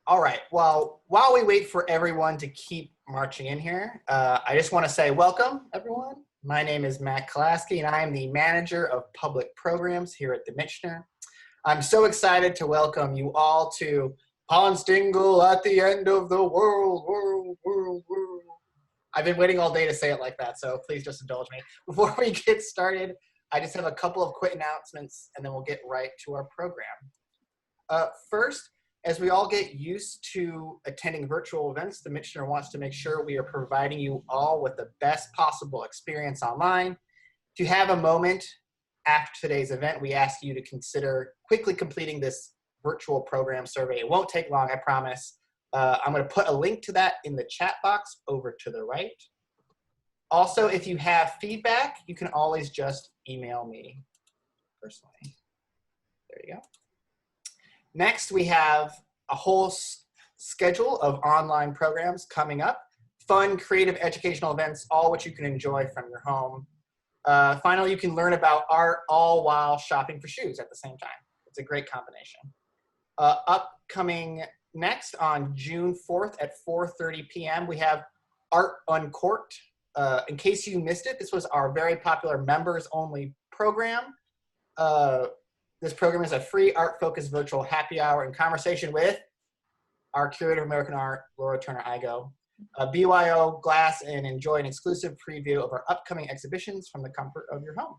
All right, well, while we wait for everyone to keep marching in here, I just want to say welcome, everyone. My name is Matt Kolaski, and I am the manager of public programs here at the Michener. I'm so excited to welcome you all to Ponstingl at the end of the world. I've been waiting all day to say it like that, so please just indulge me. Before we get started, I just have a couple of quick announcements, and then we'll get right to our program. First, as we all get used to attending virtual events, the Michener wants to make sure we are providing you all with the best possible experience online. If you have a moment after today's event, we ask you to consider quickly completing this virtual program survey. It won't take long, I promise. I'm going to put a link to that in the chat box over to the right. Also, if you have feedback, you can always just email me personally. There you go. Next, we have a whole schedule of online programs coming up. Fun, creative, educational events, all which you can enjoy from your home. Finally, you can learn about art all while shopping for shoes at the same time. It's a great combination. Upcoming next on June 4th at 4:30 p.m., we have Art Uncorked. In case you missed it, this was our very popular members-only program. This program is a free art-focused virtual happy hour and conversation with our Curator of American Art, Laura Turner Igoe. BYO, glass, and enjoy an exclusive preview of our upcoming exhibitions from the comfort of your home.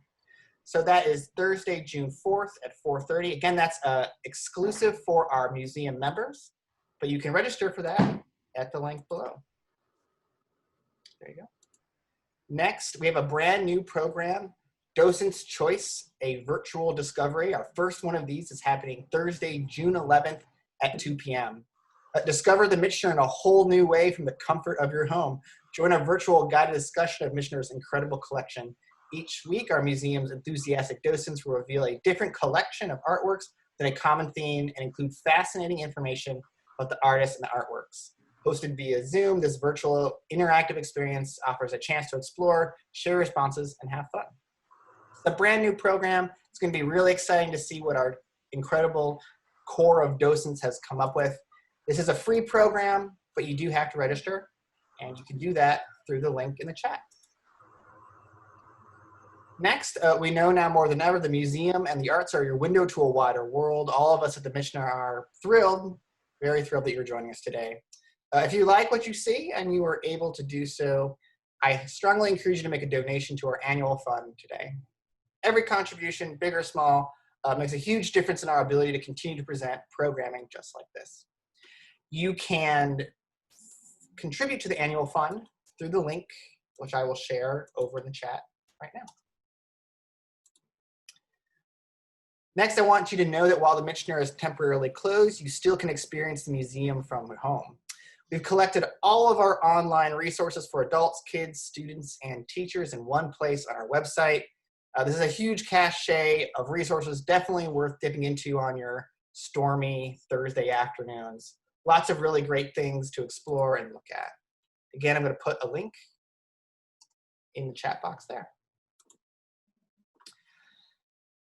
So that is Thursday, June 4th at 4:30. Again, that's exclusive for our museum members, but you can register for that at the link below. There you go. Next, we have a brand new program, Docents Choice, a virtual discovery. Our first one of these is happening Thursday, June 11th at 2 p.m. Discover the Michener in a whole new way from the comfort of your home. Join a virtual guided discussion of Michener's incredible collection. Each week, our museum's enthusiastic docents will reveal a different collection of artworks with a common theme and include fascinating information about the artists and the artworks. Hosted via Zoom, this virtual interactive experience offers a chance to explore, share responses, and have fun. It's a brand new program. It's going to be really exciting to see what our incredible core of docents has come up with. This is a free program, but you do have to register, and you can do that through the link in the chat. Next, we know now more than ever the museum and the arts are your window to a wider world. All of us at the Michener are thrilled, very thrilled that you're joining us today. If you like what you see and you are able to do so, I strongly encourage you to make a donation to our annual fund today. Every contribution, big or small, makes a huge difference in our ability to continue to present programming just like this. You can contribute to the annual fund through the link, which I will share over in the chat right now. Next, I want you to know that while the Michener is temporarily closed, you still can experience the museum from home. We've collected all of our online resources for adults, kids, students, and teachers in one place on our website. This is a huge cache of resources, definitely worth dipping into on your stormy Thursday afternoons. Lots of really great things to explore and look at. Again, I'm going to put a link in the chat box there.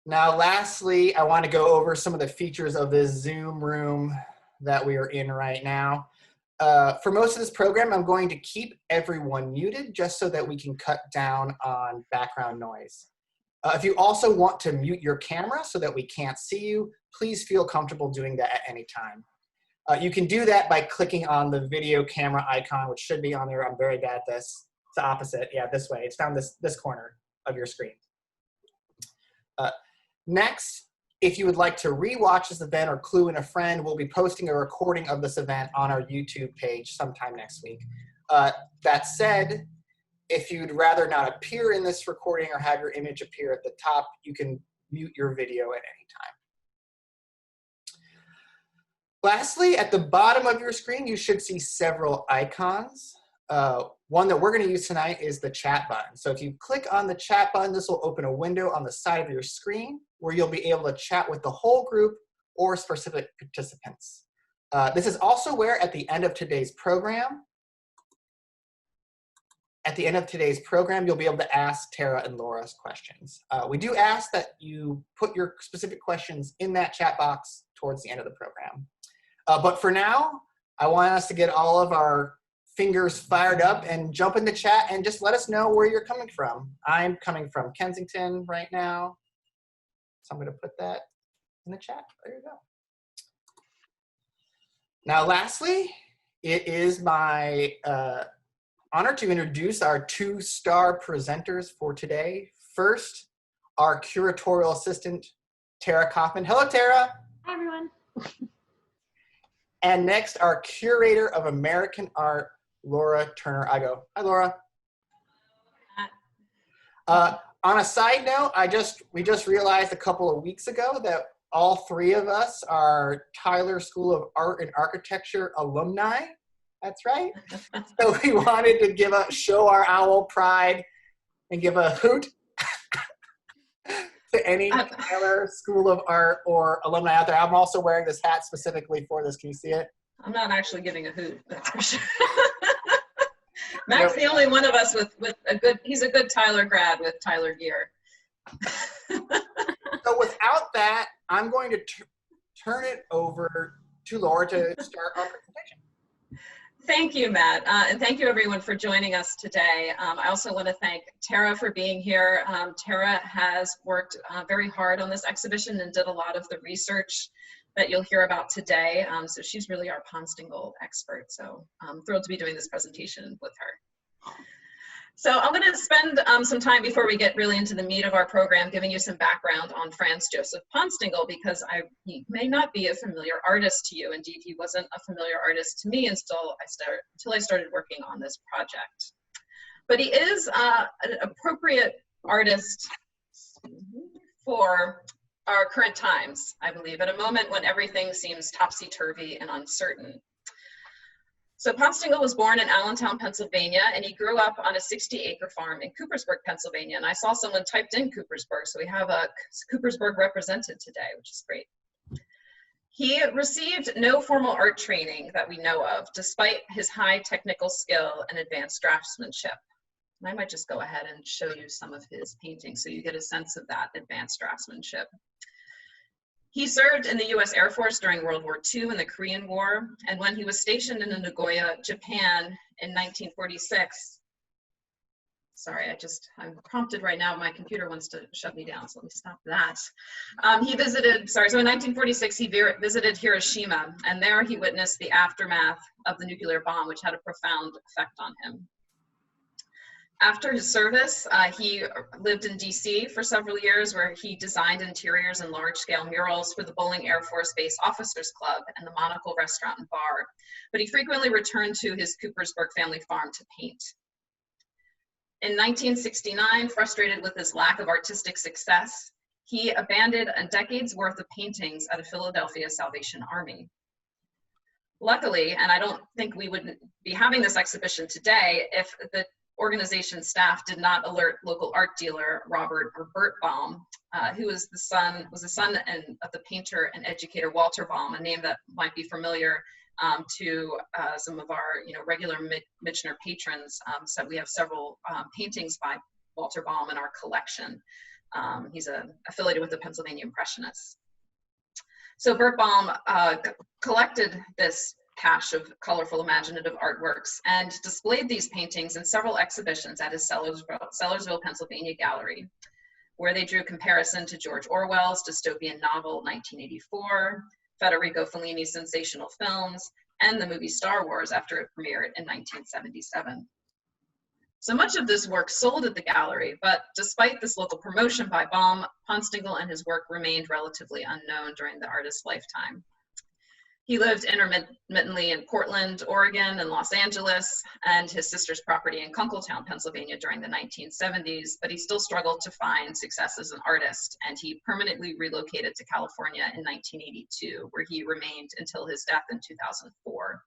Now, lastly, I want to go over some of the features of this Zoom room that we are in right now. For most of this program, I'm going to keep everyone muted just so that we can cut down on background noise. If you also want to mute your camera so that we can't see you, please feel comfortable doing that at any time. You can do that by clicking on the video camera icon, which should be on there. I'm very bad at this. It's the opposite. Yeah, this way. It's down this corner of your screen. Next, if you would like to rewatch this event or clue in a friend, we'll be posting a recording of this event on our YouTube page sometime next week. That said, if you'd rather not appear in this recording or have your image appear at the top, you can mute your video at any time. Lastly, at the bottom of your screen, you should see several icons. One that we're going to use tonight is the chat button. So if you click on the chat button, this will open a window on the side of your screen where you'll be able to chat with the whole group or specific participants. This is also where at the end of today's program, you'll be able to ask Tara and Laura's questions. We do ask that you put your specific questions in that chat box towards the end of the program. But for now, I want us to get all of our fingers fired up and jump in the chat and just let us know where you're coming from. I'm coming from Kensington right now. So I'm going to put that in the chat. There you go. Now, lastly, it is my honor to introduce our 2-star presenters for today. First, our curatorial assistant, Tara Kaufman. Hello, Tara. Hi, everyone. And next, our curator of American art, Laura Turner Igoe. Hi, Laura. On a side note, we just realized a couple of weeks ago that all 3 of us are Tyler School of Art and Architecture alumni. That's right. So we wanted to show our owl pride and give a hoot to any Tyler School of Art or alumni out there. I'm also wearing this hat specifically for this. Can you see it? I'm not actually giving a hoot, that's for sure. Matt's the only one of us with he's a good Tyler grad with Tyler gear. So without that, I'm going to turn it over to Laura to start our presentation. Thank you, Matt, and thank you everyone for joining us today. I also want to thank Tara for being here. Tara has worked very hard on this exhibition and did a lot of the research that you'll hear about today. So she's really our Ponstingl expert. So I'm thrilled to be doing this presentation with her. So I'm going to spend some time before we get really into the meat of our program giving you some background on Franz Jozef Ponstingl, because he may not be a familiar artist to you. Indeed, he wasn't a familiar artist to me until I started working on this project. But he is an appropriate artist for our current times, I believe, at a moment when everything seems topsy-turvy and uncertain. So Ponstingl was born in Allentown, Pennsylvania, and he grew up on a 60-acre farm in Coopersburg, Pennsylvania. And I saw someone typed in Coopersburg, so we have a Coopersburg represented today, which is great. He received no formal art training that we know of, despite his high technical skill and advanced draftsmanship. And I might just go ahead and show you some of his paintings so you get a sense of that advanced draftsmanship. He served in the US Air Force during World War II and the Korean War, and when he was stationed in Nagoya, Japan in 1946, sorry, I'm prompted right now, my computer wants to shut me down, so let me stop that. So in 1946, he visited Hiroshima, and there he witnessed the aftermath of the nuclear bomb, which had a profound effect on him. After his service, he lived in DC for several years, where he designed interiors and large-scale murals for the Bolling Air Force Base Officers Club and the Monocle Restaurant and Bar. But he frequently returned to his Coopersburg family farm to paint. In 1969, frustrated with his lack of artistic success, he abandoned a decade's worth of paintings at a Philadelphia Salvation Army. Luckily, and I don't think we would be having this exhibition today if the organization staff did not alert local art dealer Robert or Bert Baum, who was the son of the painter and educator Walter Baum, a name that might be familiar to some of our regular Michener patrons. So we have several paintings by Walter Baum in our collection. He's affiliated with the Pennsylvania Impressionists. So Bert Baum collected this cache of colorful imaginative artworks and displayed these paintings in several exhibitions at his Sellersville, Pennsylvania gallery, where they drew comparison to George Orwell's dystopian novel 1984, Federico Fellini's sensational films, and the movie Star Wars after it premiered in 1977. So much of this work sold at the gallery, but despite this local promotion by Baum, Ponstingl and his work remained relatively unknown during the artist's lifetime. He lived intermittently in Portland, Oregon, and Los Angeles, and his sister's property in Kunkletown, Pennsylvania during the 1970s, but he still struggled to find success as an artist, and he permanently relocated to California in 1982, where he remained until his death in 2004.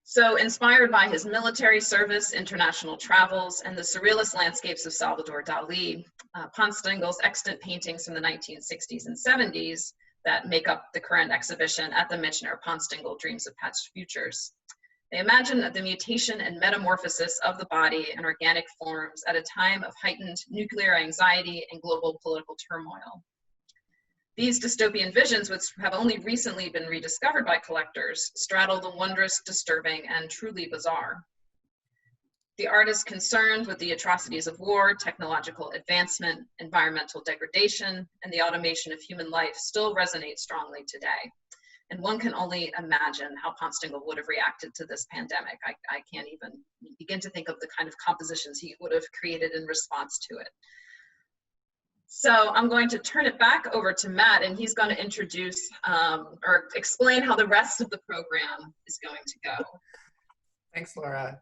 So inspired by his military service, international travels, and the surrealist landscapes of Salvador Dali, Ponstingl's extant paintings from the 1960s and 70s that make up the current exhibition at the Michener Ponstingl Dreams of Past Futures. They imagine the mutation and metamorphosis of the body and organic forms at a time of heightened nuclear anxiety and global political turmoil. These dystopian visions, which have only recently been rediscovered by collectors, straddle the wondrous, disturbing, and truly bizarre. The artist concerned with the atrocities of war, technological advancement, environmental degradation, and the automation of human life still resonate strongly today. And one can only imagine how Ponstingl would have reacted to this pandemic. I can't even begin to think of the kind of compositions he would have created in response to it. So I'm going to turn it back over to Matt, and he's going to introduce or explain how the rest of the program is going to go. Thanks, Laura.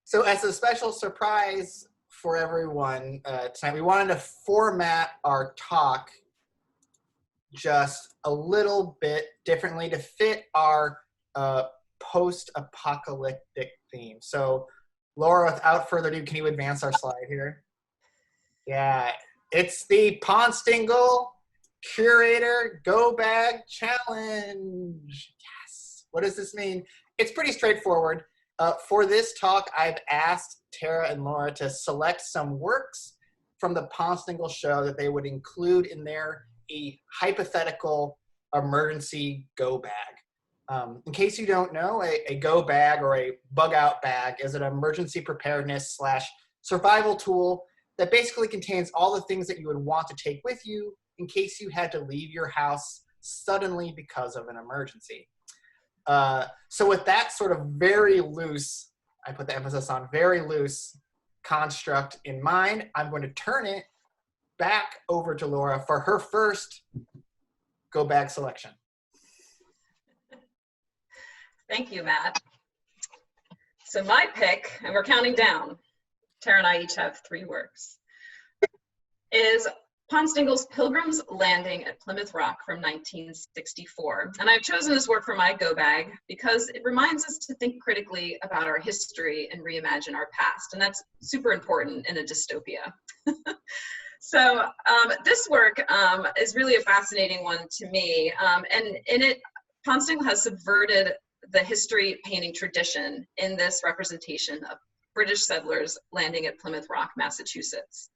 So as a special surprise for everyone tonight, we wanted to format our talk just a little bit differently to fit our post-apocalyptic theme. So Laura, without further ado, can you advance our slide here? Yeah. It's the Ponstingl Curator Go Bag Challenge. Yes. What does this mean? It's pretty straightforward. For this talk, I've asked Tara and Laura to select some works from the Ponstingl show that they would include in their hypothetical emergency go bag. In case you don't know, a go bag or a bug out bag is an emergency preparedness / survival tool that basically contains all the things that you would want to take with you in case you had to leave your house suddenly because of an emergency. So with that sort of very loose, I put the emphasis on very loose construct in mind, I'm going to turn it back over to Laura for her first go bag selection. Thank you, Matt. So my pick, and we're counting down, Tara and I each have 3 works, is Ponstingl's Pilgrim's Landing at Plymouth Rock from 1964. And I've chosen this work for my go bag because it reminds us to think critically about our history and reimagine our past. And that's super important in a dystopia. So this work is really a fascinating one to me. And in it, Ponstingl has subverted the history painting tradition in this representation of British settlers landing at Plymouth Rock, Massachusetts.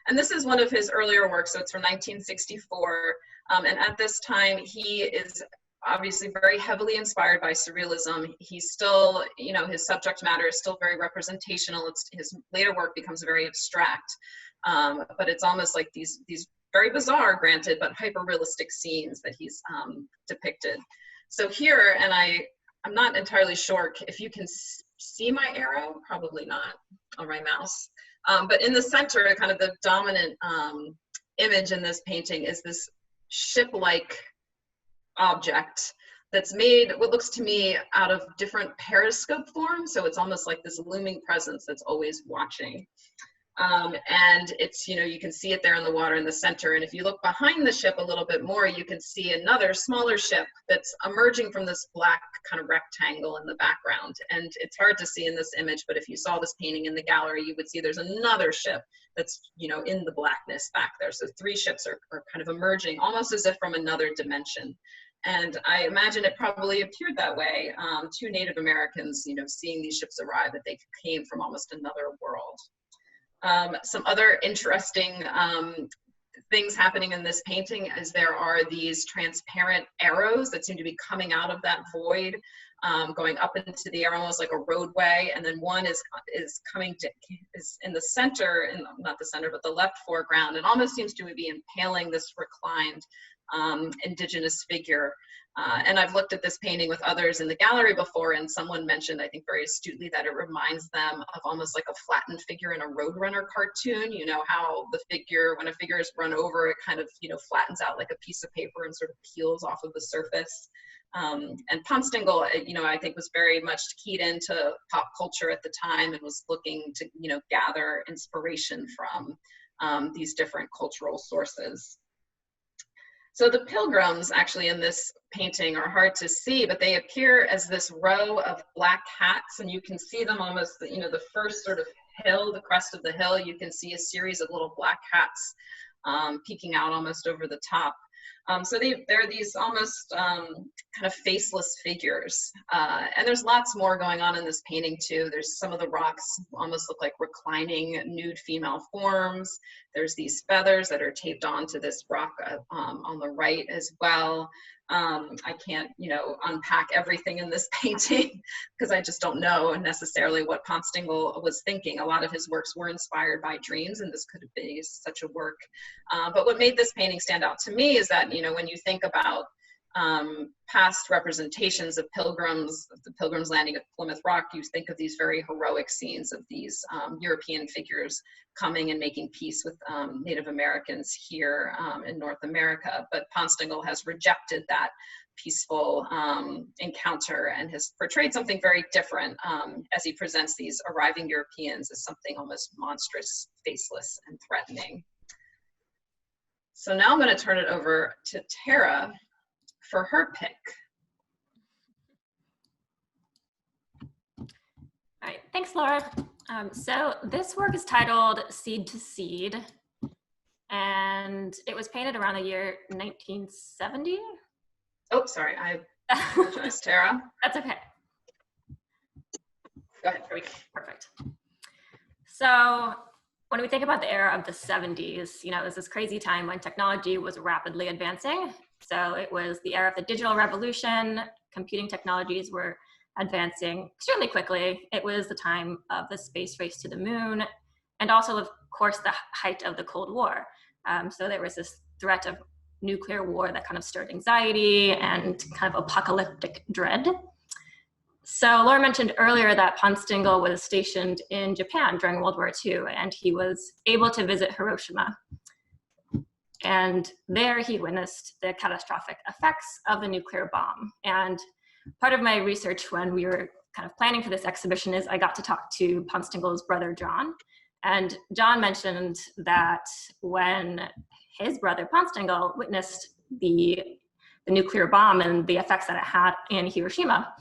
And this is one of his earlier works, so it's from 1964. And at this time, he is obviously very heavily inspired by surrealism. He's still, you know, his subject matter is still very representational. His later work becomes very abstract, but it's almost like these very bizarre, granted, but hyper-realistic scenes that he's depicted. So here, and I'm not entirely sure if you can see my arrow, probably not on my mouse. But in the center, kind of the dominant image in this painting is this ship-like object that's made, what looks to me, out of different periscope forms. So it's almost like this looming presence that's always watching. And it's, you know, you can see it there in the water in the center. And if you look behind the ship a little bit more, you can see another smaller ship that's emerging from this black kind of rectangle in the background. And it's hard to see in this image, but if you saw this painting in the gallery, you would see there's another ship that's, you know, in the blackness back there. So 3 ships are kind of emerging almost as if from another dimension. And I imagine it probably appeared that way to Native Americans, you know, seeing these ships arrive, that they came from almost another world. Some other interesting things happening in this painting is there are these transparent arrows that seem to be coming out of that void, going up into the air almost like a roadway, and then one is in the center, not the center, but the left foreground. It almost seems to be impaling this reclined indigenous figure. And I've looked at this painting with others in the gallery before, and someone mentioned, I think very astutely, that it reminds them of almost like a flattened figure in a Roadrunner cartoon. You know how the figure, when a figure is run over, it kind of, you know, flattens out like a piece of paper and sort of peels off of the surface. And Ponstingl, you know, I think was very much keyed into pop culture at the time and was looking to, you know, gather inspiration from these different cultural sources. So the pilgrims actually in this painting are hard to see, but they appear as this row of black hats, and you can see them almost, you know, the first sort of hill, the crest of the hill, you can see a series of little black hats peeking out almost over the top. So there are these almost kind of faceless figures. And there's lots more going on in this painting too. There's some of the rocks almost look like reclining nude female forms. There's these feathers that are taped onto this rock on the right as well. I can't, unpack everything in this painting because I just don't know necessarily what Ponstingl was thinking. A lot of his works were inspired by dreams, and this could be such a work. But what made this painting stand out to me is that, when you think about past representations of pilgrims, the Pilgrim's Landing at Plymouth Rock, you think of these very heroic scenes of these European figures coming and making peace with Native Americans here in North America. But Ponstingl has rejected that peaceful encounter and has portrayed something very different as he presents these arriving Europeans as something almost monstrous, faceless, and threatening. So now I'm going to turn it over to Tara for her pick. All right, thanks, Laura. So this work is titled Seed to Seed, and it was painted around the year 1970. Oh, sorry, I apologize, Tara. That's okay. Go ahead. Perfect. So when we think about the era of the 70s, it was this crazy time when technology was rapidly advancing. So it was the era of the digital revolution. Computing technologies were advancing extremely quickly. It was the time of the space race to the moon, and also, of course, the height of the Cold War. So there was this threat of nuclear war that kind of stirred anxiety and kind of apocalyptic dread. So Laura mentioned earlier that Ponstingl was stationed in Japan during World War II, and he was able to visit Hiroshima. And there he witnessed the catastrophic effects of the nuclear bomb. And part of my research when we were kind of planning for this exhibition is I got to talk to Ponstingl's brother, John. And John mentioned that when his brother, Ponstingl, witnessed the nuclear bomb and the effects that it had in Hiroshima,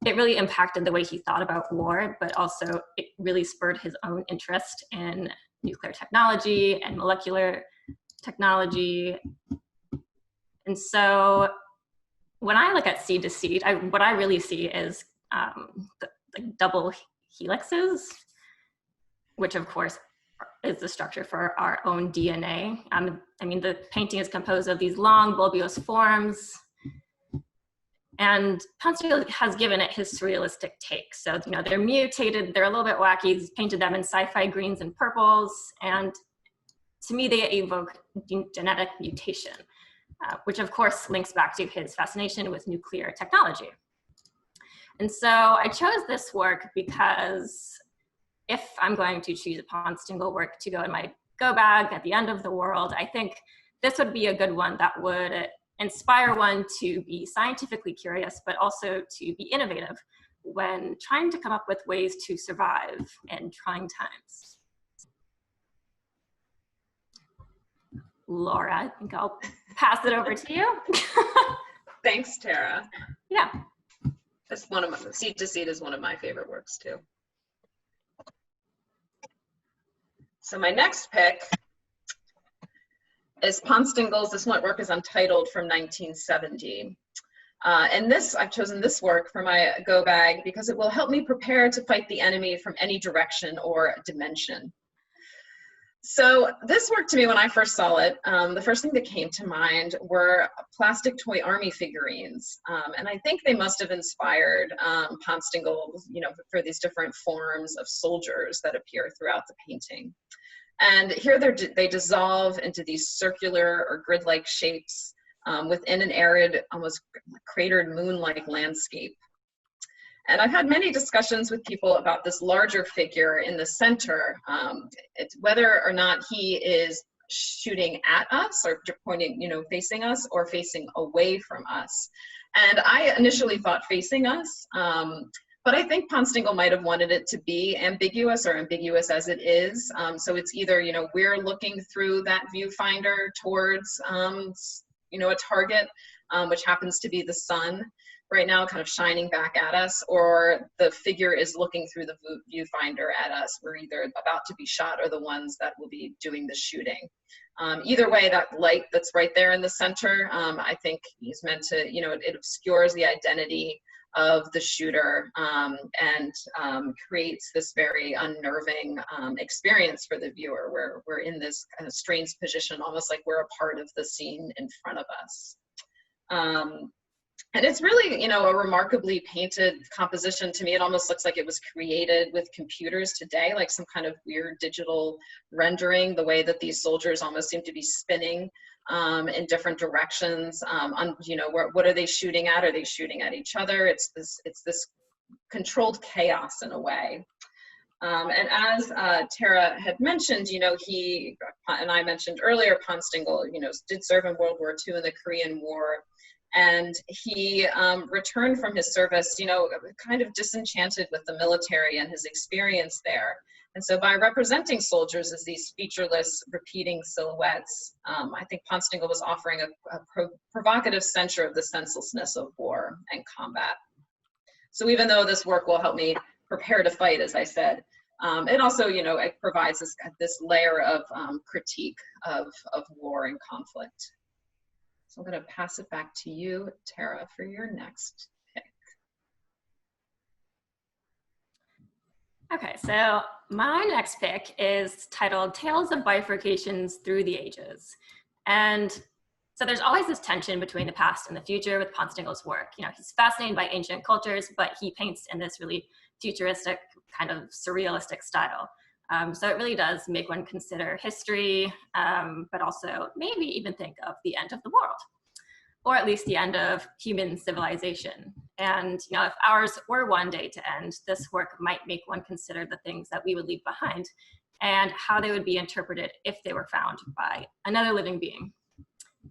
it really impacted the way he thought about war, but also it really spurred his own interest in nuclear technology and molecular technology. And so when I look at Seed to Seed, what I really see is the double helixes, which of course is the structure for our own DNA. The painting is composed of these long bulbous forms, and Ponce has given it his surrealistic take. So, they're mutated, they're a little bit wacky. He's painted them in sci-fi greens and purples, and to me, they evoke genetic mutation, which of course links back to his fascination with nuclear technology. And so I chose this work because if I'm going to choose a Ponstingl work to go in my go bag at the end of the world, I think this would be a good one that would inspire one to be scientifically curious, but also to be innovative when trying to come up with ways to survive in trying times. Laura, I think I'll pass it over to you. Thanks, Tara. Yeah. That's one of my, Seed to Seed is one of my favorite works too. So my next pick is Ponstingl's, this work is Untitled from 1970. And I've chosen this work for my go bag because it will help me prepare to fight the enemy from any direction or dimension. So this work to me, when I first saw it, the first thing that came to mind were plastic toy army figurines. And I think they must have inspired Ponstingl, for these different forms of soldiers that appear throughout the painting. And here they dissolve into these circular or grid-like shapes within an arid, almost cratered moon-like landscape. And I've had many discussions with people about this larger figure in the center. It's whether or not he is shooting at us or pointing, facing us or facing away from us. And I initially thought facing us, but I think Ponstingl might have wanted it to be ambiguous or ambiguous as it is. So it's either, we're looking through that viewfinder towards, a target, which happens to be the sun right now, kind of shining back at us, or the figure is looking through the viewfinder at us. We're either about to be shot or the ones that will be doing the shooting. Either way, that light that's right there in the center, I think is meant to, you know, it obscures the identity of the shooter and creates this very unnerving experience for the viewer, where we're in this kind of strange position, almost like we're a part of the scene in front of us. And it's really, you know, a remarkably painted composition. To me, it almost looks like it was created with computers today, like some kind of weird digital rendering, the way that these soldiers almost seem to be spinning in different directions. You know, what are they shooting at? Are they shooting at each other? It's this controlled chaos in a way. And as Tara had mentioned, you know, he, and I mentioned earlier, Ponstingl, you know, did serve in World War II and the Korean War. And he returned from his service, you know, kind of disenchanted with the military and his experience there. And so by representing soldiers as these featureless, repeating silhouettes, I think Ponstingl was offering a provocative censure of the senselessness of war and combat. So even though this work will help me prepare to fight, as I said, it also, you know, it provides this layer of critique of war and conflict. So I'm going to pass it back to you, Tara, for your next pick. Okay, so my next pick is titled Tales of Bifurcations Through the Ages. And so there's always this tension between the past and the future with Ponstingl's work. You know, he's fascinated by ancient cultures, but he paints in this really futuristic, kind of surrealistic style. So it really does make one consider history, but also maybe even think of the end of the world, or at least the end of human civilization. And you know, if ours were one day to end, this work might make one consider the things that we would leave behind and how they would be interpreted if they were found by another living being,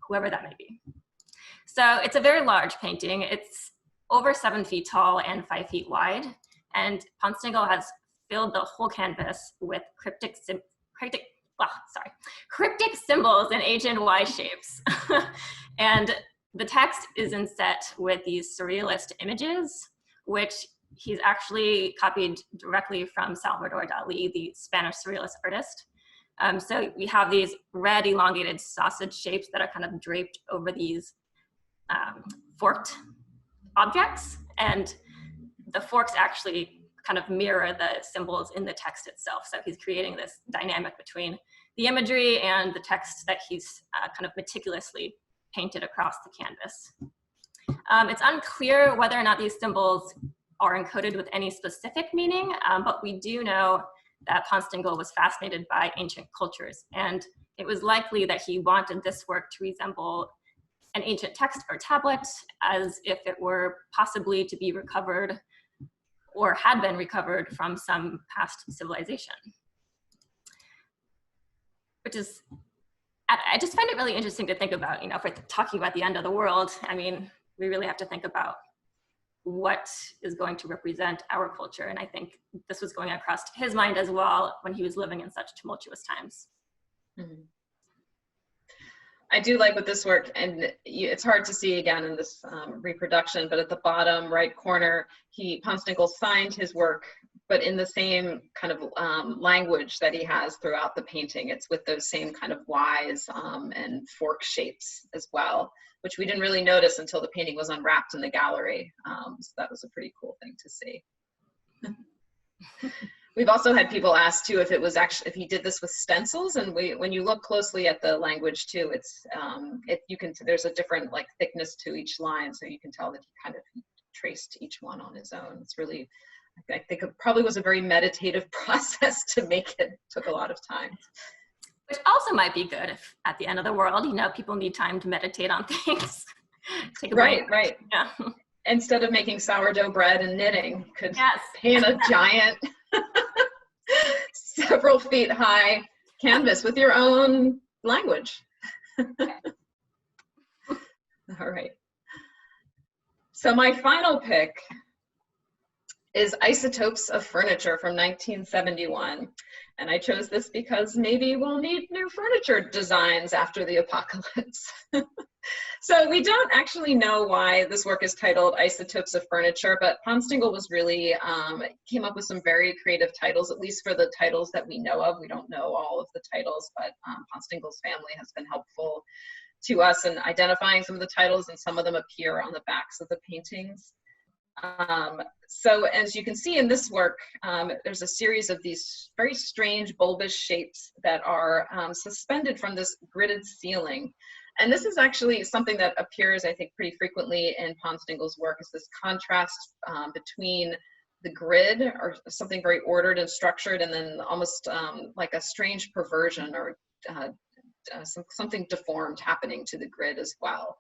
whoever that may be. So it's a very large painting. It's over 7 feet tall and 5 feet wide. And Ponstingl has filled the whole canvas with cryptic symbols in H and Y shapes. And the text is inset with these surrealist images, which he's actually copied directly from Salvador Dali, the Spanish surrealist artist. So we have these red elongated sausage shapes that are kind of draped over these forked objects. And the forks actually kind of mirror the symbols in the text itself. So he's creating this dynamic between the imagery and the text that he's kind of meticulously painted across the canvas. It's unclear whether or not these symbols are encoded with any specific meaning, but we do know that Ponstingl was fascinated by ancient cultures, and it was likely that he wanted this work to resemble an ancient text or tablet, as if it were possibly to be recovered or had been recovered from some past civilization. Which is, I just find it really interesting to think about, you know, if we're talking about the end of the world, I mean, we really have to think about what is going to represent our culture. And I think this was going across his mind as well when he was living in such tumultuous times. Mm-hmm. I do like with this work, and it's hard to see again in this reproduction, but at the bottom right corner, Ponstingl signed his work, but in the same kind of language that he has throughout the painting. It's with those same kind of Ys and fork shapes as well, which we didn't really notice until the painting was unwrapped in the gallery. So that was a pretty cool thing to see. We've also had people ask too if it was actually, if he did this with stencils, and when you look closely at the language too, it's there's a different like thickness to each line, so you can tell that he kind of traced each one on his own. It's really, I think it probably was a very meditative process to make it. It took a lot of time. Which also might be good if at the end of the world, you know, people need time to meditate on things. Take a break. Right. Yeah. Instead of making sourdough bread and knitting, could paint a giant several feet high canvas with your own language. All right. So my final pick is Isotopes of Furniture from 1971. And I chose this because maybe we'll need new furniture designs after the apocalypse. So we don't actually know why this work is titled Isotopes of Furniture, but Ponstingl was really, came up with some very creative titles, at least for the titles that we know of. We don't know all of the titles, but Ponstingl's family has been helpful to us in identifying some of the titles, and some of them appear on the backs of the paintings. So as you can see in this work, there's a series of these very strange bulbous shapes that are suspended from this gridded ceiling. And this is actually something that appears, I think, pretty frequently in Ponstingl's work, is this contrast between the grid, or something very ordered and structured, and then almost like a strange perversion, or something deformed happening to the grid as well.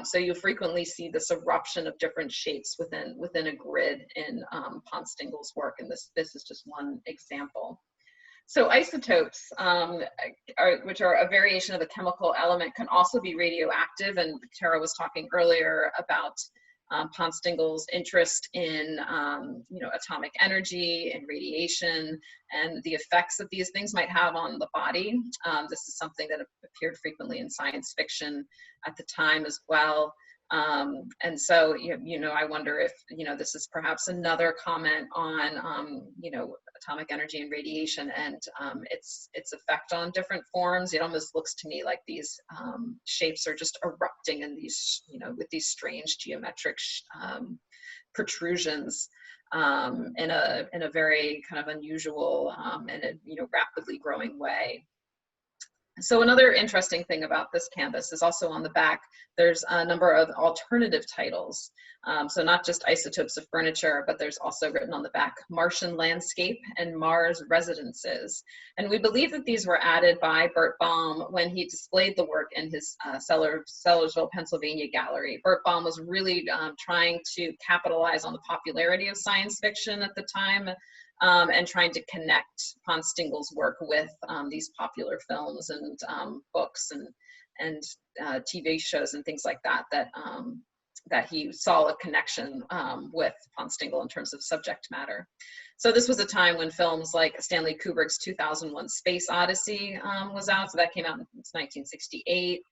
So you frequently see this eruption of different shapes within a grid in Ponstingl's work, and this is just one example. So isotopes, which are a variation of a chemical element, can also be radioactive, and Tara was talking earlier about Ponstingl's interest in atomic energy and radiation, and the effects that these things might have on the body. This is something that appeared frequently in science fiction at the time as well. And so, I wonder if, this is perhaps another comment on, atomic energy and radiation, and its effect on different forms. It almost looks to me like these shapes are just erupting in these, with these strange geometric protrusions in a very kind of unusual and rapidly growing way. So another interesting thing about this canvas is also on the back, there's a number of alternative titles. So not just Isotopes of Furniture, but there's also written on the back, Martian Landscape and Mars Residences. And we believe that these were added by Bert Baum when he displayed the work in his Sellersville, Pennsylvania gallery. Bert Baum was really trying to capitalize on the popularity of science fiction at the time, and trying to connect Ponstingl's work with these popular films and books and TV shows and things like that, that he saw a connection with Ponstingl in terms of subject matter. So this was a time when films like Stanley Kubrick's 2001 Space Odyssey was out, so that came out in 1968.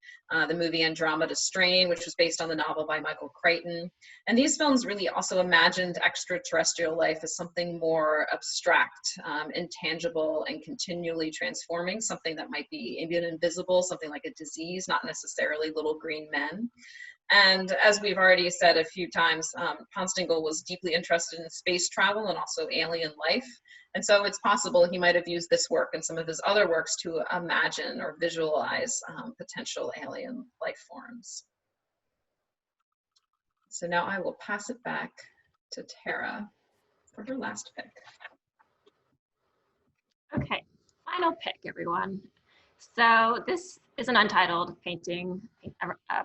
The movie Andromeda Strain, which was based on the novel by Michael Crichton. And these films really also imagined extraterrestrial life as something more abstract, intangible, and continually transforming, something that might be even invisible, something like a disease, not necessarily little green men. And as we've already said a few times, Ponstingl was deeply interested in space travel and also alien life. And so it's possible he might have used this work and some of his other works to imagine or visualize potential alien life forms. So now I will pass it back to Tara for her last pick. Okay, final pick, everyone. So this is an untitled painting,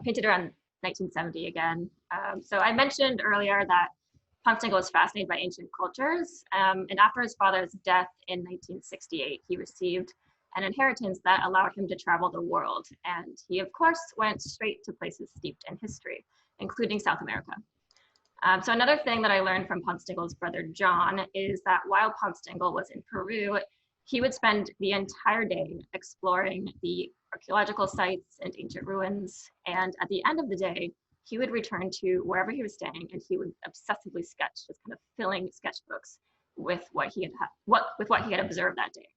painted around 1970 again. So I mentioned earlier that Ponstingl was fascinated by ancient cultures, and after his father's death in 1968, he received an inheritance that allowed him to travel the world. And he, of course, went straight to places steeped in history, including South America. So another thing that I learned from Ponstingl's brother, John, is that while Ponstingl was in Peru, he would spend the entire day exploring the archaeological sites and ancient ruins. And at the end of the day, he would return to wherever he was staying, and he would obsessively sketch, just kind of filling sketchbooks with what he had observed that day.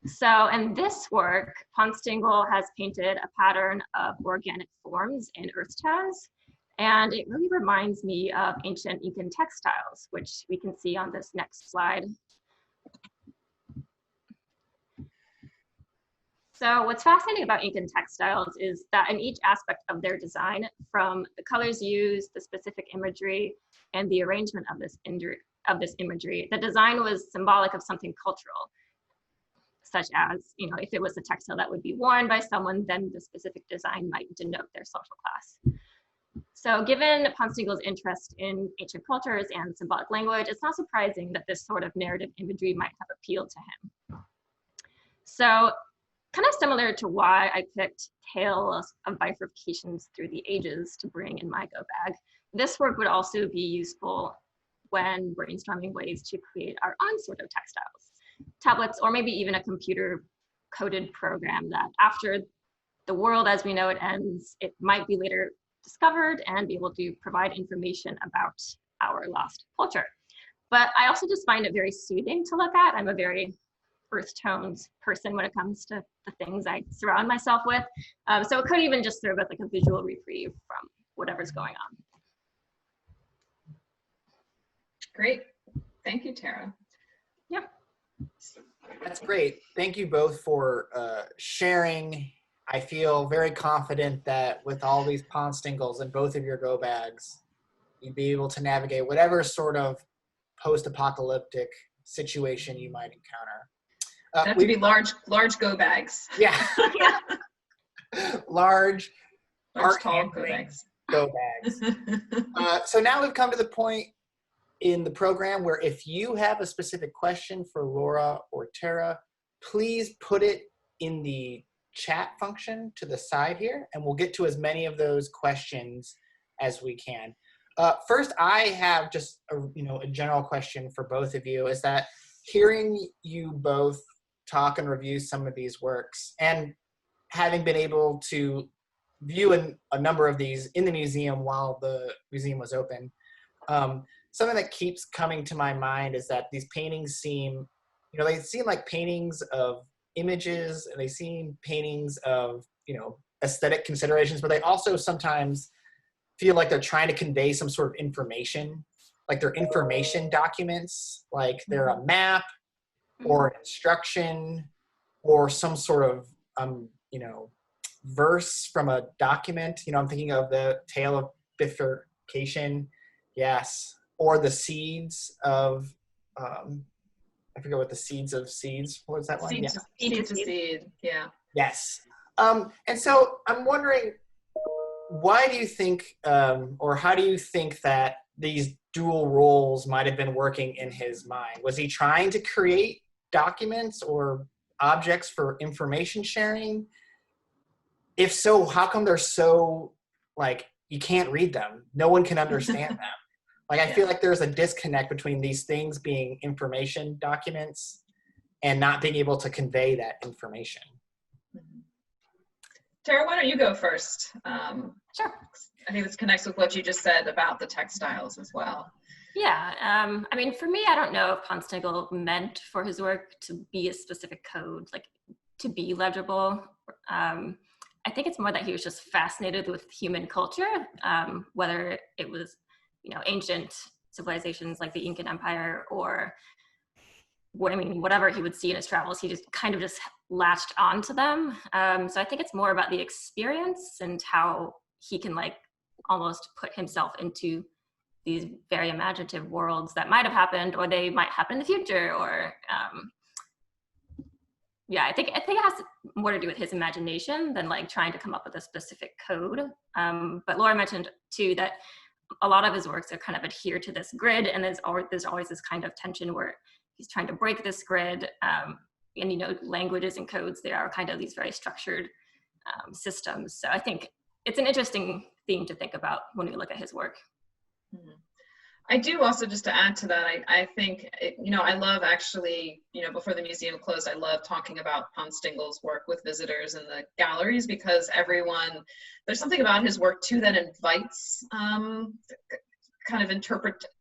So in this work, Ponstingl has painted a pattern of organic forms in earth tones, and it really reminds me of ancient Incan textiles, which we can see on this next slide. So what's fascinating about Incan textiles is that in each aspect of their design, from the colors used, the specific imagery, and the arrangement of this imagery, the design was symbolic of something cultural, such as, if it was a textile that would be worn by someone, then the specific design might denote their social class. So given Ponstingl's interest in ancient cultures and symbolic language, it's not surprising that this sort of narrative imagery might have appealed to him. So kind of similar to why I picked Tales of Bifurcations Through the Ages to bring in my go bag, this work would also be useful when brainstorming ways to create our own sort of textiles, tablets, or maybe even a computer coded program that after the world as we know it ends, it might be later discovered and be able to provide information about our lost culture. But I also just find it very soothing to look at. I'm a very earth tones person when it comes to the things I surround myself with. So it could even just serve as like a visual reprieve from whatever's going on. Great. Thank you, Tara. Yeah. That's great. Thank you both for sharing. I feel very confident that with all these Ponstingls in both of your go bags, you'd be able to navigate whatever sort of post-apocalyptic situation you might encounter. They have to be large go bags. Yeah. large tall go bags. Go bags. So now we've come to the point in the program where if you have a specific question for Laura or Tara, please put it in the chat function to the side here, and we'll get to as many of those questions as we can. First, I have just a general question for both of you, is that hearing you both talk and review some of these works, and having been able to view a number of these in the museum while the museum was open, something that keeps coming to my mind is that these paintings seem, they seem like paintings of images, and they seem paintings of, aesthetic considerations, but they also sometimes feel like they're trying to convey some sort of information, like they're information documents, like they're a map or an instruction or some sort of, verse from a document. I'm thinking of the Tale of Bifurcation, yes, or the seeds of, I forget what the seeds of seeds, what was that one? Seed to seed, yeah. Yes. And so I'm wondering, why do you think, or how do you think that these dual roles might have been working in his mind? Was he trying to create documents or objects for information sharing? If so, how come they're so, you can't read them? No one can understand them. I feel like there's a disconnect between these things being information documents and not being able to convey that information. Tara, why don't you go first? Sure. I think this connects with what you just said about the textiles as well. Yeah, for me, I don't know if Ponstingl meant for his work to be a specific code, to be legible. I think it's more that he was just fascinated with human culture, whether it was ancient civilizations like the Incan Empire or whatever he would see in his travels, he just kind of just latched onto them. So I think it's more about the experience and how he can almost put himself into these very imaginative worlds that might have happened or they might happen in the future, or I think it has more to do with his imagination than trying to come up with a specific code. But Laura mentioned too that a lot of his works are kind of adhere to this grid, and there's always this kind of tension where he's trying to break this grid. And languages and codes, they are kind of these very structured systems. So I think it's an interesting theme to think about when we look at his work. I do also, just to add to that, I think, I love actually, before the museum closed, I love talking about Ponstingl's work with visitors in the galleries, because there's something about his work too that invites kind of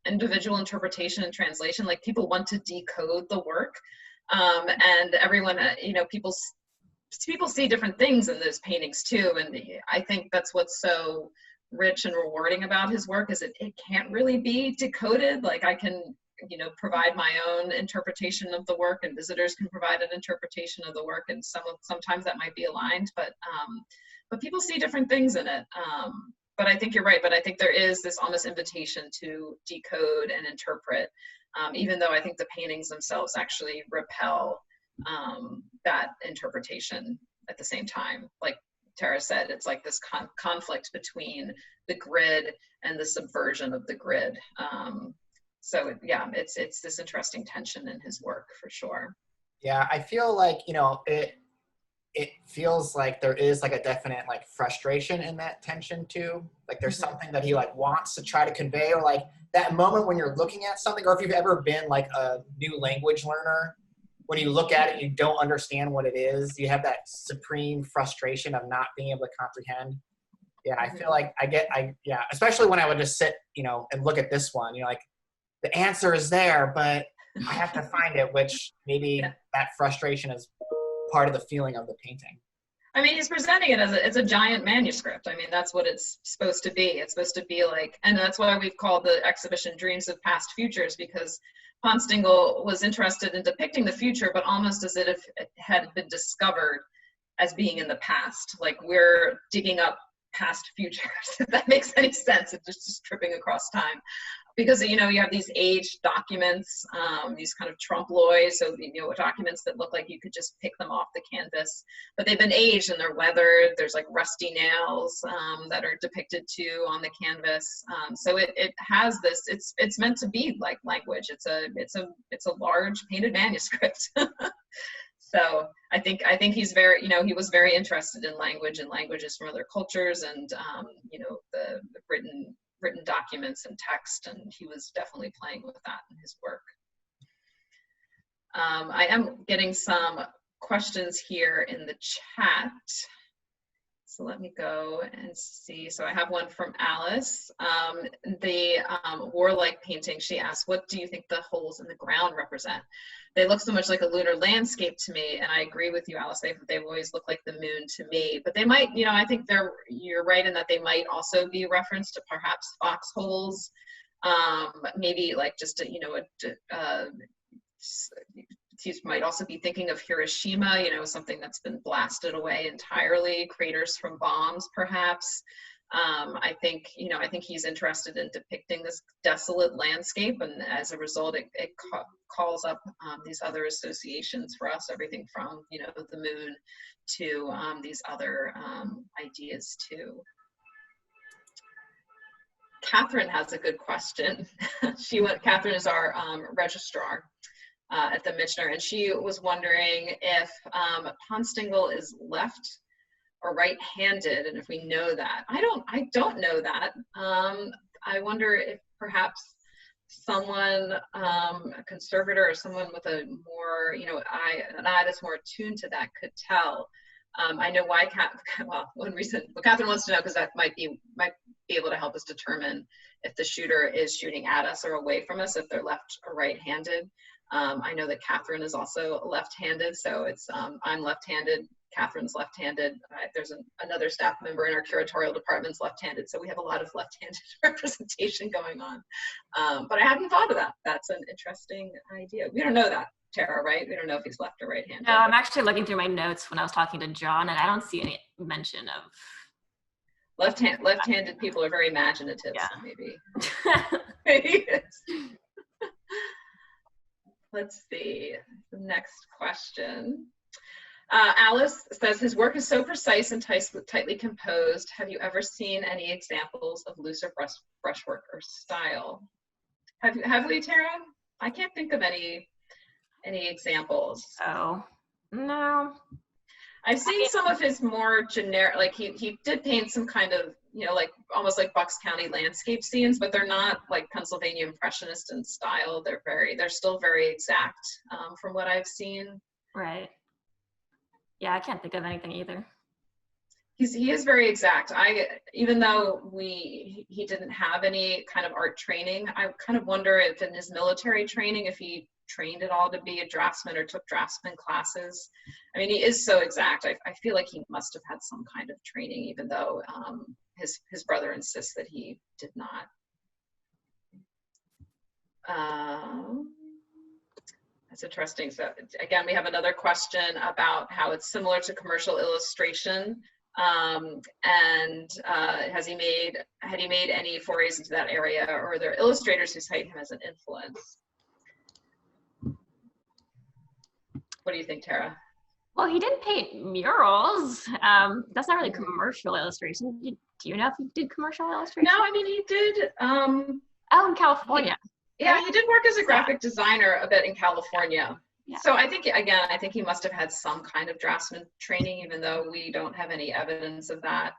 individual interpretation and translation. People want to decode the work, and everyone, people see different things in those paintings too, and I think that's what's so rich and rewarding about his work, is it can't really be decoded. I can provide my own interpretation of the work, and visitors can provide an interpretation of the work, and sometimes that might be aligned, but people see different things in it. But I think you're right, but I think there is this almost invitation to decode and interpret, even though I think the paintings themselves actually repel that interpretation at the same time. Like Tara said, it's this conflict between the grid and the subversion of the grid. So yeah, it's this interesting tension in his work for sure. Yeah, I feel like, it feels like there is a definite frustration in that tension too. There's something that he wants to try to convey, or that moment when you're looking at something, or if you've ever been a new language learner, when you look at it, you don't understand what it is. You have that supreme frustration of not being able to comprehend. Yeah, I feel like yeah, especially when I would just sit, you know, and look at this one, you know, like the answer is there, but I have to find it, which maybe that frustration is part of the feeling of the painting. I mean, he's presenting it as it's a giant manuscript. I mean, that's what it's supposed to be. It's supposed to be like, and that's why we've called the exhibition Dreams of Past Futures, because Ponstingl was interested in depicting the future, but almost as if it had been discovered as being in the past. Like we're digging up past futures, if that makes any sense. It's just tripping across time. Because, you know, you have these aged documents, these kind of trompe l'oeil, so, you know, documents that look like you could just pick them off the canvas, but they've been aged and they're weathered. There's like rusty nails that are depicted too on the canvas. So it has this, it's meant to be like language. It's a large painted manuscript. So I think he's very, you know, he was very interested in language and languages from other cultures and, you know, the written documents and text, and he was definitely playing with that in his work. I am getting some questions here in the chat. So let me go and see. So I have one from Alice. The warlike painting, she asked, what do you think the holes in the ground represent? They look so much like a lunar landscape to me, and I agree with you, Alice. They've always looked like the moon to me, but they might, you know, I think you're right in that they might also be reference to perhaps foxholes, maybe like just a, you know, you might also be thinking of Hiroshima, you know, something that's been blasted away entirely, craters from bombs, perhaps. I think he's interested in depicting this desolate landscape, and as a result, it calls up these other associations for us, everything from, you know, the moon to these other ideas too. Catherine has a good question. Catherine is our registrar at the Michener, and she was wondering if Ponstingl is left or right-handed, and if we know that. I don't know that. I wonder if perhaps someone, a conservator or someone with a more, you know, an eye that's more attuned to that could tell. I know why one reason, what Catherine wants to know, because that might be able to help us determine if the shooter is shooting at us or away from us, if they're left or right-handed. I know that Catherine is also left-handed, so it's I'm left-handed, Catherine's left-handed. There's another staff member in our curatorial department's left-handed, so we have a lot of left-handed representation going on. But I hadn't thought of that. That's an interesting idea. We don't know that, Tara, right? We don't know if he's left or right-handed. No, I'm actually looking through my notes when I was talking to John, and I don't see any mention of left-handed people are very imaginative, yeah. So maybe. Let's see, the next question. Alice says, his work is so precise and tightly composed. Have you ever seen any examples of looser brushwork or style? Have we, Tara? I can't think of any examples. Oh, no. I've seen some of his more generic, like he did paint some kind of, you know, like almost like Bucks County landscape scenes, but they're not like Pennsylvania Impressionist in style. They're still very exact from what I've seen. Right. Yeah, I can't think of anything either. He is very exact. Even though he didn't have any kind of art training, I kind of wonder if in his military training, if he trained at all to be a draftsman or took draftsman classes. I mean, he is so exact. I feel like he must have had some kind of training, even though his brother insists that he did not. That's interesting. So again, we have another question about how it's similar to commercial illustration. And had he made any forays into that area, or are there illustrators who cite him as an influence? What do you think, Tara? Well, he didn't paint murals. That's not really commercial illustration. Do you know if he did commercial illustration? No, I mean, he did. Oh, in California. He did work as a graphic designer a bit in California. Yeah. So I think he must have had some kind of draftsman training, even though we don't have any evidence of that.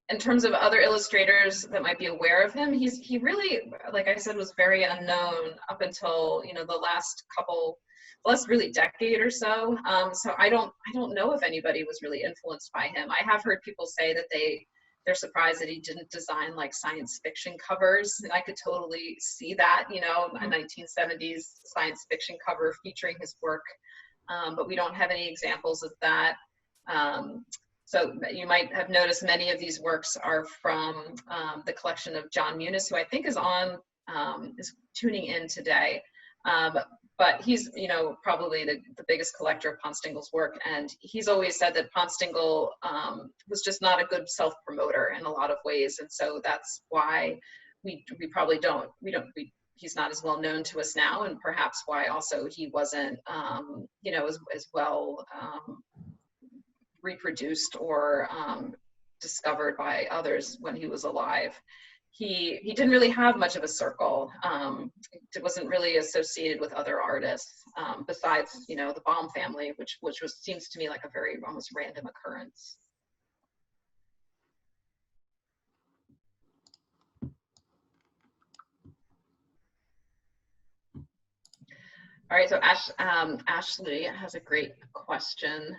in terms of other illustrators that might be aware of him, he really, like I said, was very unknown up until, you know, the last really decade or so. So I don't know if anybody was really influenced by him. I have heard people say that they're surprised that he didn't design like science fiction covers, and I could totally see that, you know, a 1970s science fiction cover featuring his work, but we don't have any examples of that. So you might have noticed many of these works are from the collection of John Muniz, who I think is tuning in today. But he's, you know, probably the biggest collector of Ponstingl's work, and he's always said that Ponstingl was just not a good self-promoter in a lot of ways, and so that's why he's not as well known to us now, and perhaps why also he wasn't, you know, as well reproduced or discovered by others when he was alive. He didn't really have much of a circle. It wasn't really associated with other artists besides, you know, the Baum family, which seems to me like a very almost random occurrence. All right, so Ashley has a great question.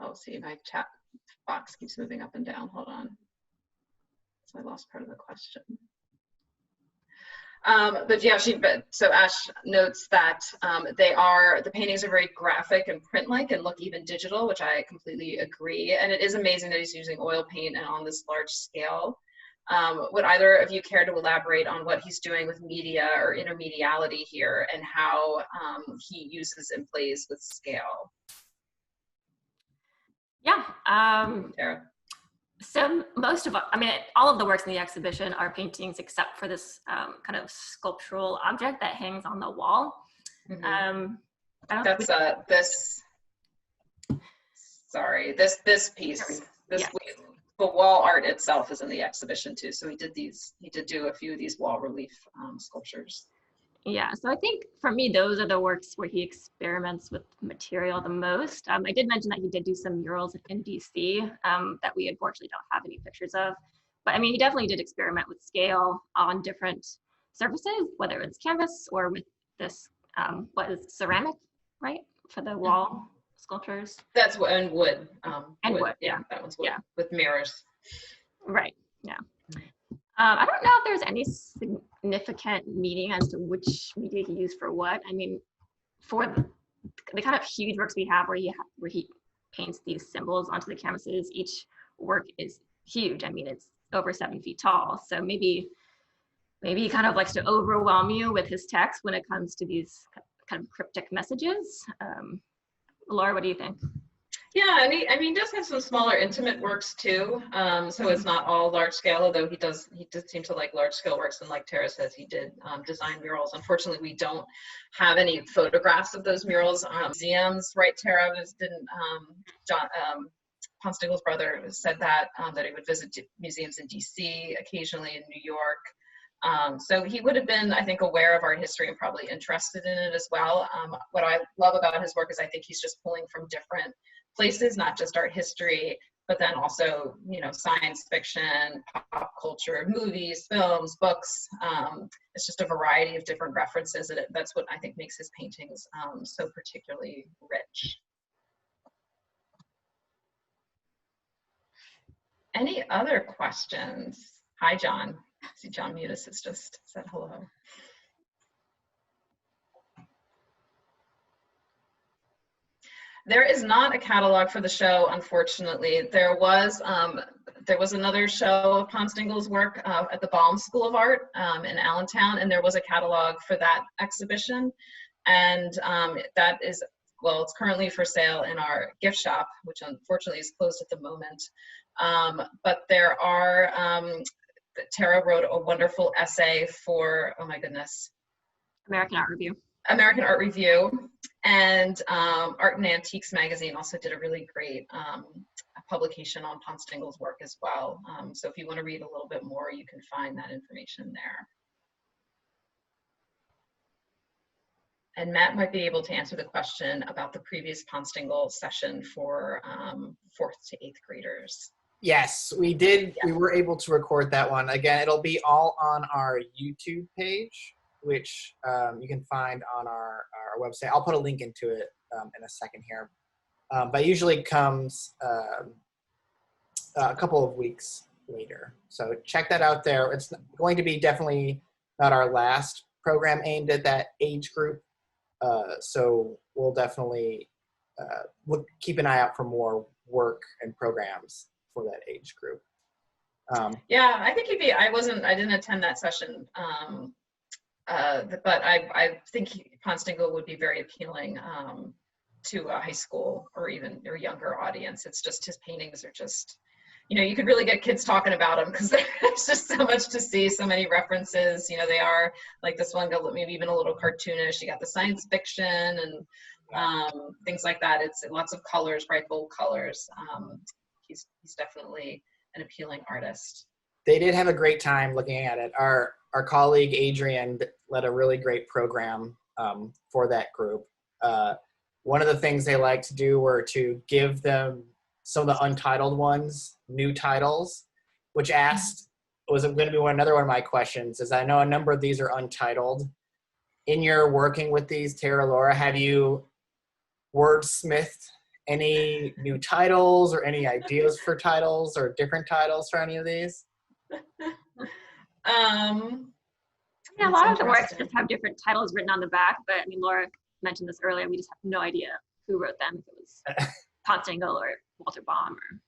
I'll see, my chat box keeps moving up and down. Hold on. So I lost part of the question. But yeah, so Ash notes that the paintings are very graphic and print-like and look even digital, which I completely agree. And it is amazing that he's using oil paint and on this large scale. Would either of you care to elaborate on what he's doing with media or intermediality here, and how he uses and plays with scale? Yeah. Tara. So all of the works in the exhibition are paintings except for this kind of sculptural object that hangs on the wall. Mm-hmm. That's this piece. The wall art itself is in the exhibition too. So he did do a few of these wall relief sculptures. Yeah, so I think for me, those are the works where he experiments with material the most. I did mention that he did do some murals in DC that we unfortunately don't have any pictures of. But I mean, he definitely did experiment with scale on different surfaces, whether it's canvas or with this, what is it, ceramic, right? For the wall sculptures. That's what, and wood. Wood, yeah. That one's wood, yeah. With mirrors. Right, yeah. I don't know if there's any significant meaning as to which media he used for what. I mean, for the kind of huge works we have where he paints these symbols onto the canvases, each work is huge. I mean, it's over 7 feet tall. So maybe he kind of likes to overwhelm you with his text when it comes to these kind of cryptic messages. Laura, what do you think? Yeah, and he does have some smaller intimate works too. So it's not all large scale, although he did seem to like large scale works, and like Tara says, he did design murals. Unfortunately, we don't have any photographs of those murals. Museums, right, Tara? Ponstingl's brother said that he would visit museums in DC, occasionally in New York. So he would have been, I think, aware of art history and probably interested in it as well. What I love about his work is I think he's just pulling from different places, not just art history, but then also, you know, science fiction, pop culture, movies, films, books. It's just a variety of different references, and that's what I think makes his paintings so particularly rich. Any other questions? Hi, John. I see John Muniz has just said hello. There is not a catalog for the show, unfortunately. There was another show of Ponstingl's work at the Baum School of Art in Allentown, and there was a catalog for that exhibition. And that is, well, it's currently for sale in our gift shop, which unfortunately is closed at the moment. But there are, Tara wrote a wonderful essay for, oh my goodness. American Art Review, and Art and Antiques magazine also did a really great publication on Ponstingl's work as well. So if you want to read a little bit more, you can find that information there. And Matt might be able to answer the question about the previous Ponstingl session for 4th to 8th graders. Yes, we did. Yeah. We were able to record that one. Again, it'll be all on our YouTube page, which you can find on our website. I'll put a link into it in a second here. But usually comes a couple of weeks later. So check that out there. It's going to be definitely not our last program aimed at that age group. So we'll definitely keep an eye out for more work and programs for that age group. Yeah, I think I didn't attend that session, but I think Ponstingl would be very appealing to a high school or even or younger audience. It's just his paintings are just, you could really get kids talking about them because there's just so much to see, so many references. They are like this one, maybe even a little cartoonish. You got the science fiction and things like that. It's lots of colors, bright, bold colors. He's definitely an appealing artist. They did have a great time looking at it. Our colleague Adrian led a really great program for that group. One of the things they like to do were to give them some of the untitled ones new titles, which was going to be another one of my questions, is I know a number of these are untitled. In your working with these, Tara, Laura, have you wordsmithed any new titles or any ideas for titles or different titles for any of these? Yeah, a lot of the works just have different titles written on the back, but I mean, Laura mentioned this earlier, we just have no idea who wrote them, if it was Ponstingl or Walter Baum or,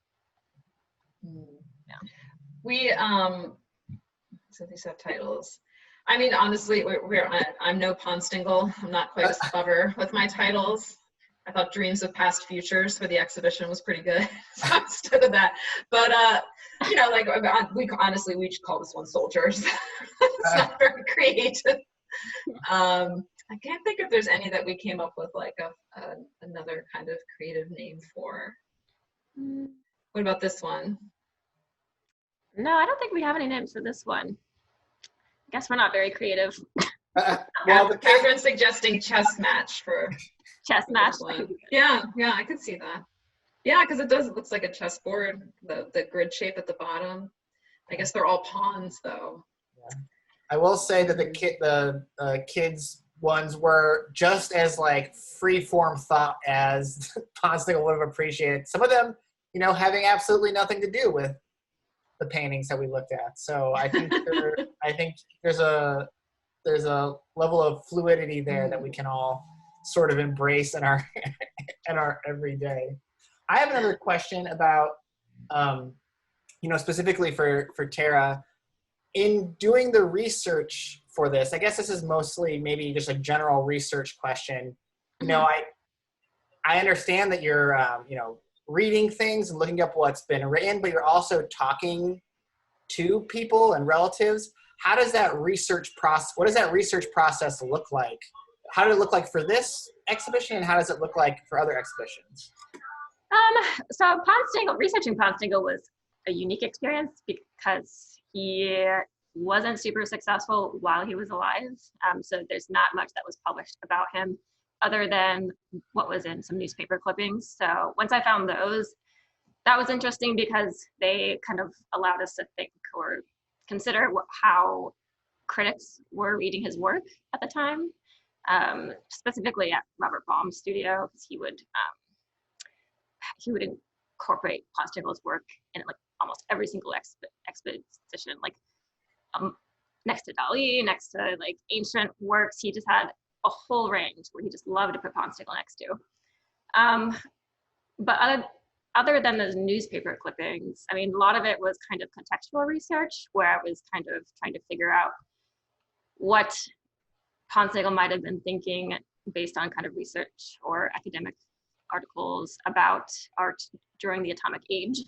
We, so these have titles. I mean, honestly, I'm no Ponstingl. I'm not quite as clever with my titles. I thought Dreams of Past Futures for the exhibition was pretty good. So instead of that, but we each call this one Soldiers. It's not very creative. I can't think if there's any that we came up with like another kind of creative name for. What about this one? No, I don't think we have any names for this one. I guess we're not very creative. Catherine's suggesting chess match for chess match. Yeah, I could see that. Yeah, because it looks like a chessboard, the grid shape at the bottom. I guess they're all pawns though. Yeah. I will say that the kids ones were just as like free-form thought as Ponstingl would have appreciated. Some of them, having absolutely nothing to do with the paintings that we looked at. So I think there's a level of fluidity there that we can all sort of embrace in our everyday. I have another question about specifically for Tara. In doing the research for this, I guess this is mostly maybe just a general research question. I understand that you're reading things and looking up what's been written, but you're also talking to people and relatives. How does that research process? What does that research process look like? How did it look like for this exhibition, and how does it look like for other exhibitions? So researching Ponstingl was a unique experience because he wasn't super successful while he was alive. So there's not much that was published about him other than what was in some newspaper clippings. So once I found those, that was interesting because they kind of allowed us to think or consider how critics were reading his work at the time, specifically at Robert Baum's studio, because he would incorporate Ponstingl's work in like almost every single exposition, like next to Dali, next to like ancient works. He just had a whole range where he just loved to put Ponstingl next to. But other than those newspaper clippings, I mean, a lot of it was kind of contextual research where I was kind of trying to figure out what Ponstingl might have been thinking based on kind of research or academic articles about art during the atomic age.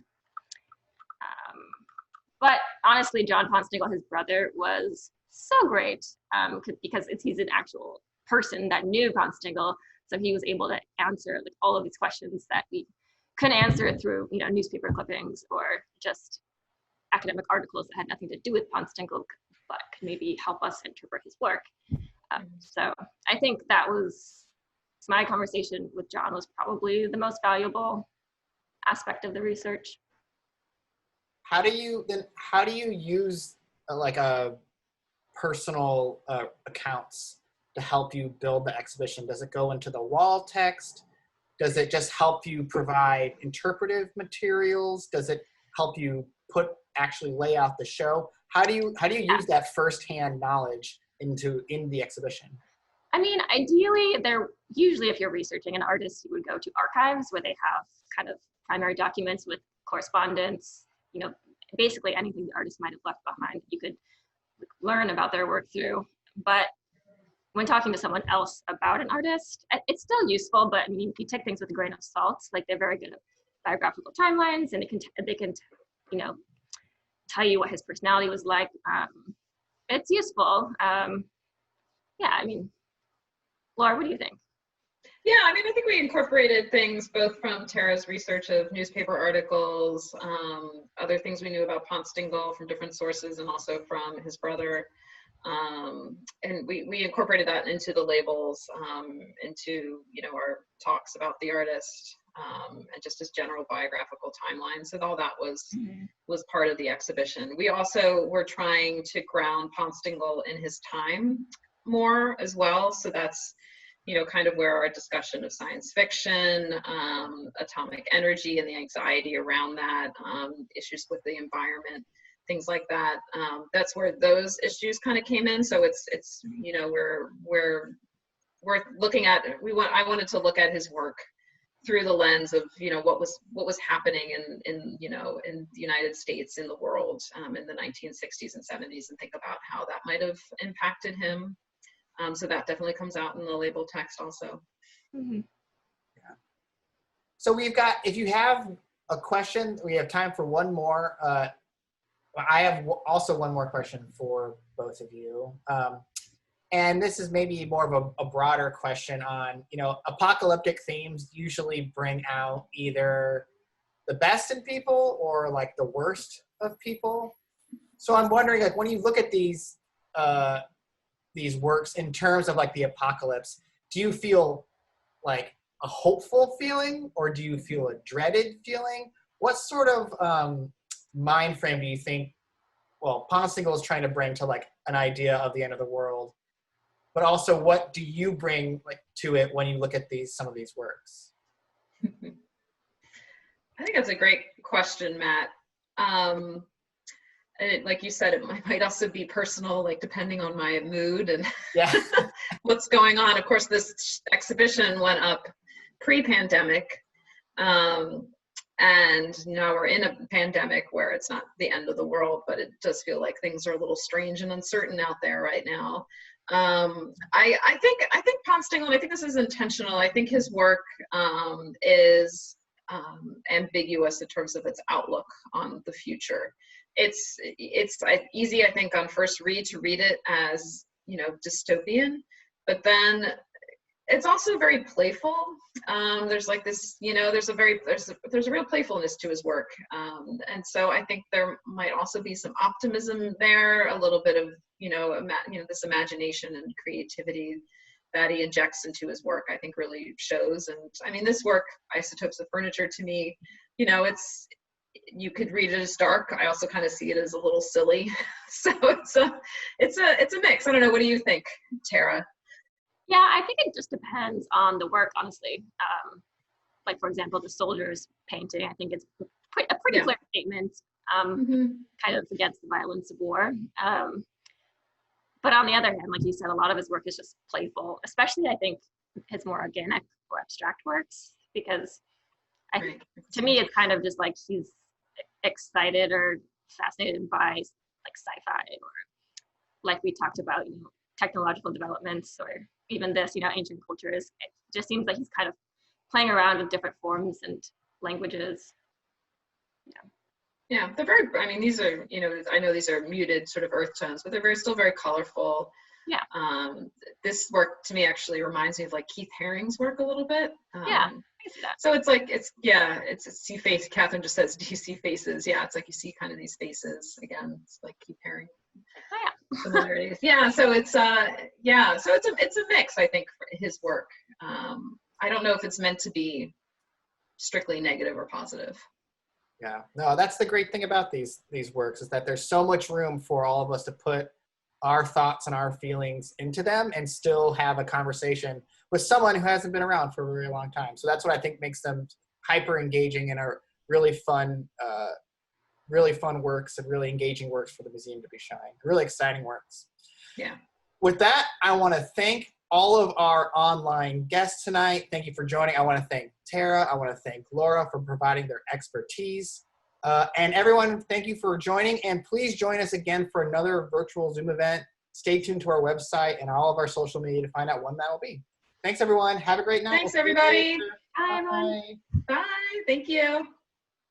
But honestly, John Ponstingl, his brother, was so great because he's an actual person that knew Ponstingl, so he was able to answer like all of these questions that we couldn't answer through newspaper clippings or just academic articles that had nothing to do with Ponstingl, but could maybe help us interpret his work. So I think that was my conversation with John was probably the most valuable aspect of the research. how do you use like a personal accounts to help you build the exhibition? Does it go into the wall text? Does it just help you provide interpretive materials? Does it help you actually lay out the show? How do you use that firsthand knowledge in the exhibition? I mean, ideally, usually if you're researching an artist, you would go to archives where they have kind of primary documents with correspondence, basically anything the artist might have left behind, you could learn about their work through. But when talking to someone else about an artist, it's still useful, but I mean, if you take things with a grain of salt, like they're very good at biographical timelines, and they can tell you what his personality was like. It's useful. Yeah, I mean, Laura, what do you think? Yeah, I mean, I think we incorporated things both from Tara's research of newspaper articles, other things we knew about Ponstingl from different sources, and also from his brother. And we incorporated that into the labels, into, our talks about the artist, and just his general biographical timeline. So all that was part of the exhibition. We also were trying to ground Ponstingl in his time more as well. So that's, kind of where our discussion of science fiction, atomic energy and the anxiety around that, issues with the environment, things like that. That's where those issues kind of came in. So it's we're looking at, I wanted to look at his work through the lens of, what was happening in the United States, in the world, in the 1960s and 70s, and think about how that might have impacted him. So that definitely comes out in the label text also. Mm-hmm. Yeah. So we've got, if you have a question, we have time for one more. I have also one more question for both of you. And this is maybe more of a broader question on, apocalyptic themes usually bring out either the best in people or like the worst of people. So I'm wondering, like, when you look at these works in terms of like the apocalypse, do you feel like a hopeful feeling, or do you feel a dreaded feeling? What sort of mind frame do you think, well, Ponstingl is trying to bring to like an idea of the end of the world, but also what do you bring like to it when you look at some of these works? I think that's a great question, Matt. And like you said, it might also be personal, like depending on my mood and what's going on. Of course, this exhibition went up pre-pandemic, and now we're in a pandemic where it's not the end of the world, but it does feel like things are a little strange and uncertain out there right now. I think Ponstingl, and I think this is intentional, I think his work is ambiguous in terms of its outlook on the future. It's easy, I think, on first read to read it as, dystopian, but then it's also very playful. There's like this, there's a real playfulness to his work. And so I think there might also be some optimism there, a little bit of, this imagination and creativity that he injects into his work, I think really shows. And I mean, this work, Isotopes of Furniture, to me, you could read it as dark. I also kind of see it as a little silly. So it's a mix. I don't know. What do you think, Tara? Yeah, I think it just depends on the work, honestly. Like, for example, the soldiers painting, I think it's a pretty clear statement, kind of against the violence of war. But on the other hand, like you said, a lot of his work is just playful, especially, I think, his more organic or abstract works, because to me, it's kind of just like he's excited or fascinated by like sci-fi, or like we talked about, technological developments, or even this, ancient cultures. It just seems like he's kind of playing around with different forms and languages. Yeah, they're very, I mean, these are, I know these are muted sort of earth tones, but they're still very colorful. Yeah. This work to me actually reminds me of like Keith Haring's work a little bit. Yeah, I see that. So it's like, it's see face. Catherine just says, do you see faces? Yeah, it's like you see kind of these faces again. It's like Keith Haring. Oh, yeah. Similarities. Yeah, so it's a mix, I think, for his work. I don't know if it's meant to be strictly negative or positive. Yeah, no, that's the great thing about these works, is that there's so much room for all of us to put our thoughts and our feelings into them and still have a conversation with someone who hasn't been around for a very long time. So that's what I think makes them hyper engaging and are really fun works and really engaging works for the museum to be showing. Really exciting works. Yeah. With that, I want to thank all of our online guests tonight. Thank you for joining. I want to thank Tara. I want to thank Laura for providing their expertise. And everyone, thank you for joining. And please join us again for another virtual Zoom event. Stay tuned to our website and all of our social media to find out when that will be. Thanks, everyone. Have a great night. Thanks, everybody. Bye, everyone. Bye. Thank you.